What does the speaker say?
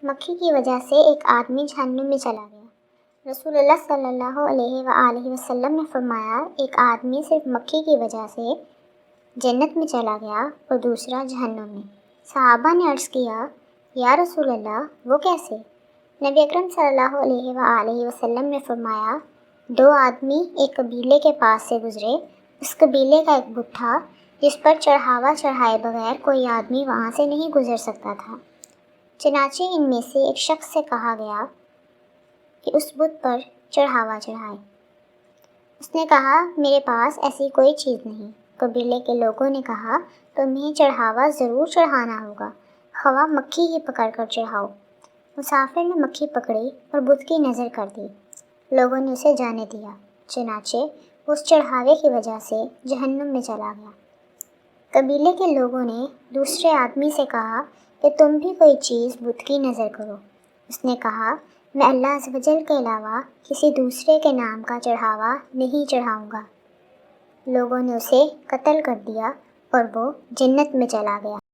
مکھی کی وجہ سے ایک آدمی جہنم میں چلا گیا۔ رسول اللہ صلی اللہ علیہ وآلہ وسلم نے فرمایا، ایک آدمی صرف مکھی کی وجہ سے جنت میں چلا گیا اور دوسرا جہنم میں۔ صحابہ نے عرض کیا، یا رسول اللہ وہ کیسے؟ نبی اکرم صلی اللہ علیہ وآلہ وسلم نے فرمایا، دو آدمی ایک قبیلے کے پاس سے گزرے۔ اس قبیلے کا ایک بت تھا جس پر چڑھاوا چڑھائے بغیر کوئی آدمی وہاں سے نہیں گزر سکتا تھا۔ چنانچہ ان میں سے ایک شخص سے کہا گیا کہ اس بت پر چڑھاوا چڑھائے۔ اس نے کہا، میرے پاس ایسی کوئی چیز نہیں۔ قبیلے کے لوگوں نے کہا، تمہیں چڑھاوا ضرور چڑھانا ہوگا، خواہ مکھی ہی پکڑ کر چڑھاؤ۔ مسافر نے مکھی پکڑی اور بت کی نظر کر دی۔ لوگوں نے اسے جانے دیا، چنانچہ وہ اس چڑھاوے کی وجہ سے جہنم میں چلا گیا۔ قبیلے کے لوگوں نے دوسرے آدمی سے کہا کہ تم بھی کوئی چیز بت کی نظر کرو۔ اس نے کہا، میں اللہ عز و جل کے علاوہ کسی دوسرے کے نام کا چڑھاوا نہیں چڑھاؤں گا۔ لوگوں نے اسے قتل کر دیا اور وہ جنت میں چلا گیا۔